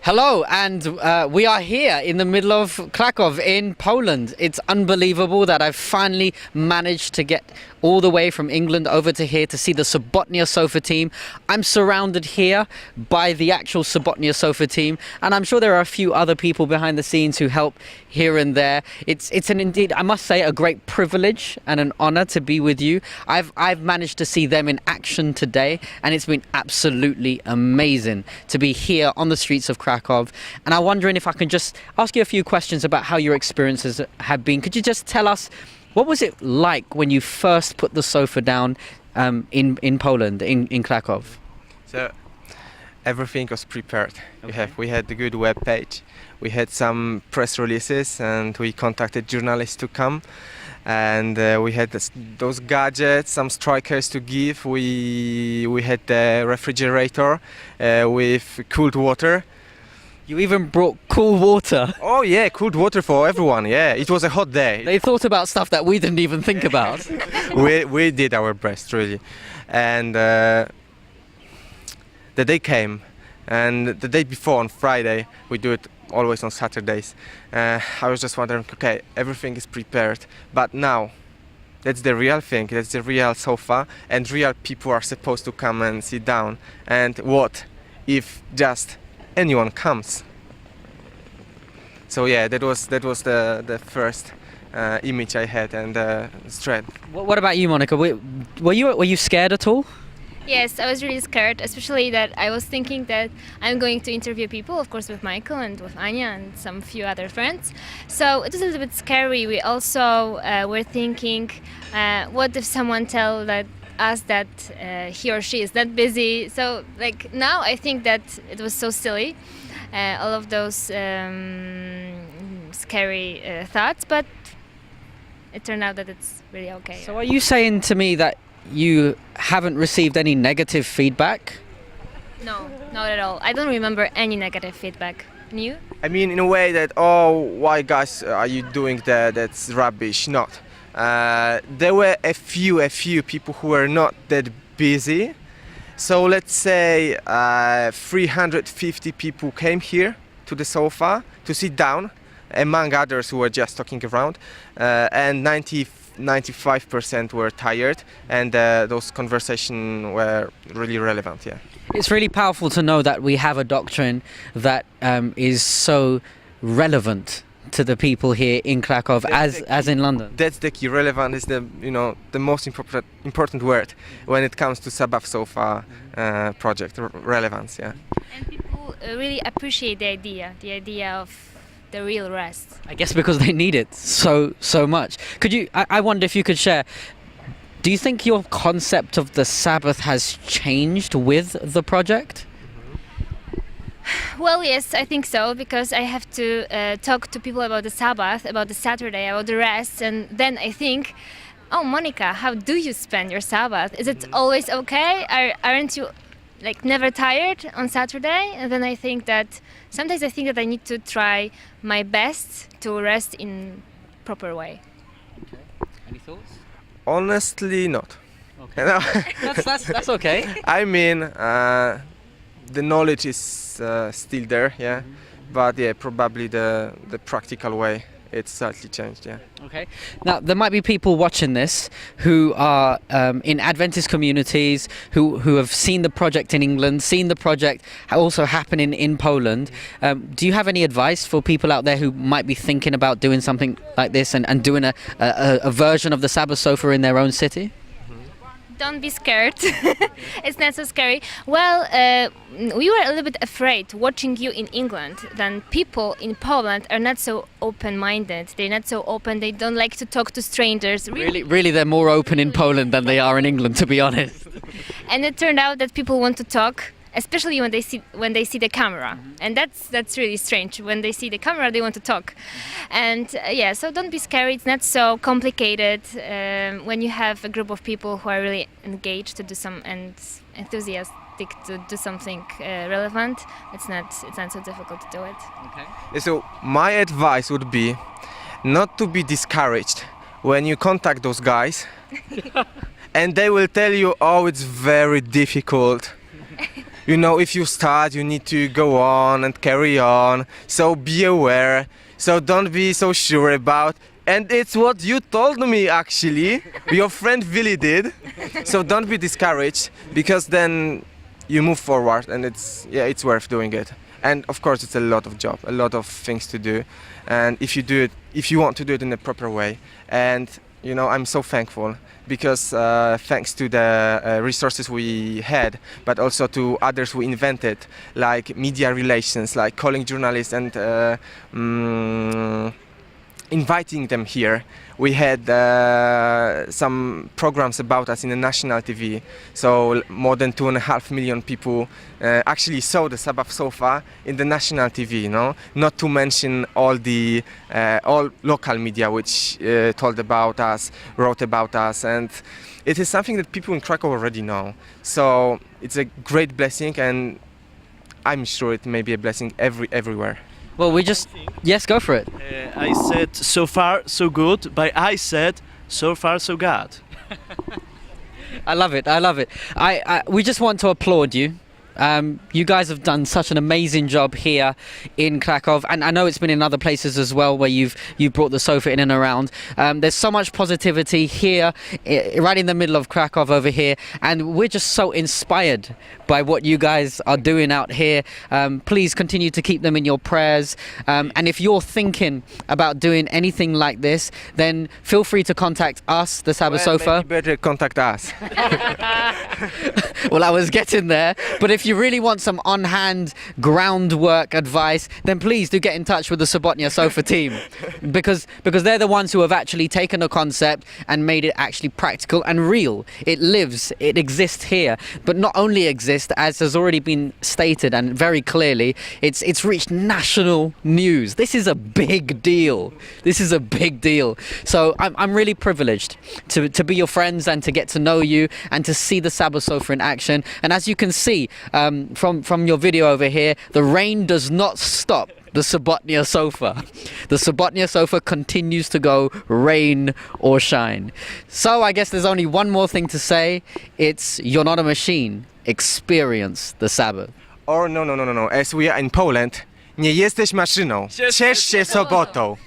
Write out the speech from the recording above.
Hello, and we are here in the middle of Krakow in Poland. It's unbelievable that I've finally managed to get all the way from England over to here to see the Sobotnia Sofa team. I'm surrounded here by the actual Sobotnia Sofa team, and I'm sure there are a few other people behind the scenes who help here and there. It's an indeed, I must say, a great privilege and an honor to be with you. I've managed to see them in action today, and it's been absolutely amazing to be here on the streets of Krakow. And I'm wondering if I can just ask you a few questions about how your experiences have been. Could you just tell us, what was it like when you first put the sofa down in Poland, in Krakow? So everything was prepared. Okay. We had the good web page, we had some press releases, and we contacted journalists to come, and we had those gadgets, some strikers to give. We had the refrigerator with cooled water. You even brought cool water. Oh yeah, cooled water for everyone. Yeah, it was a hot day. They thought about stuff that we didn't even think about. we did our best, really. And the day came, and the day before, on Friday, we do it always on Saturdays. I was just wondering, okay, everything is prepared, but now that's the real thing, that's the real sofa, and real people are supposed to come and sit down. And what if just anyone comes? So yeah, that was the first image I had, and straight. What about you, Monica? Were you scared at all? Yes, I was really scared, especially that I was thinking that I'm going to interview people, of course, with Michael and with Anya and some few other friends. So it was a little bit scary. We also were thinking, what if someone tell us that he or she is that busy? So like now I think that it was so silly, all of those scary thoughts, but it turned out that it's really okay. So are you saying to me that you haven't received any negative feedback? No, not at all. I don't remember any negative feedback. And you? I mean, in a way that, oh, why guys are you doing that? That's rubbish. Not. There were a few people who were not that busy. So let's say 350 people came here to the sofa to sit down, among others who were just talking around, and 95% were tired, and those conversations were really relevant. Yeah. It's really powerful to know that we have a doctrine that is so relevant to the people here in Krakow as in London. That's the key. Relevant is the most important word when it comes to Sabbath sofa project. Relevance, yeah. And people really appreciate the idea of the real rest. I guess because they need it so much. Could you? I wonder if you could share. Do you think your concept of the Sabbath has changed with the project? Well, yes, I think so, because I have to talk to people about the Sabbath, about the Saturday, about the rest, and then I think, oh, Monica, how do you spend your Sabbath? Is it always okay? Aren't you like never tired on Saturday? And then I think that sometimes I think that I need to try my best to rest in proper way. Okay. Any thoughts? Honestly, not. Okay. No. That's okay. I mean, the knowledge is still there, yeah, but yeah, probably the practical way it's slightly changed, yeah. Okay. Now there might be people watching this who are in Adventist communities who have seen the project in England, seen the project also happening in Poland. Do you have any advice for people out there who might be thinking about doing something like this and doing a version of the Sabbath sofa in their own city? Don't be scared. It's not so scary. Well, we were a little bit afraid watching you in England. Then people in Poland are not so open-minded. They're not so open. They don't like to talk to strangers. Really, they're more open in Poland than they are in England, to be honest. And it turned out that people want to talk, especially when they see the camera, and that's really strange. When they see the camera, they want to talk, and yeah. So don't be scared. It's not so complicated. When you have a group of people who are really engaged to do some and enthusiastic to do something relevant, it's not so difficult to do it. Okay. So my advice would be not to be discouraged when you contact those guys, and they will tell you, oh, it's very difficult. you know, if you start, you need to go on and carry on. So be aware. So don't be so sure about. And it's what you told me actually. Your friend Willy did. So don't be discouraged, because then you move forward, and it's worth doing it. And of course, it's a lot of job, a lot of things to do. And if you want to do it in a proper way, and you know, I'm so thankful, because thanks to the resources we had, but also to others we invented, like media relations, like calling journalists and inviting them here. We had some programs about us in the national TV, so more than 2.5 million people actually saw the Sabbath so far in the national TV, you know? Not to mention all the all local media which told about us, wrote about us, and it is something that people in Krakow already know. So it's a great blessing, and I'm sure it may be a blessing everywhere. Well, yes, go for it. I said so far so good, but I said so far so God. I love it. We just want to applaud you. You guys have done such an amazing job here in Krakow, and I know it's been in other places as well where you've brought the sofa in and around. There's so much positivity here, right in the middle of Krakow over here, and we're just so inspired by what you guys are doing out here. Please continue to keep them in your prayers, and if you're thinking about doing anything like this, then feel free to contact us, the Sabbath Sofa. Maybe better contact us. Well, I was getting there, but if you really want some on-hand groundwork advice, then please do get in touch with the Sobotnia Sofa team, because they're the ones who have actually taken a concept and made it actually practical and real. It lives, it exists here, but not only exists, as has already been stated and very clearly, it's reached national news. This is a big deal. So I'm really privileged to be your friends and to get to know you and to see the Sabbath Sofa in action. And as you can see from your video over here, the rain does not stop the Sobotnia Sofa. The Sobotnia Sofa continues to go, rain or shine. So I guess there's only one more thing to say. It's, you're not a machine. Experience the Sabbath. Or no. As we are in Poland, nie jesteś maszyną. Ciesz się sobotą.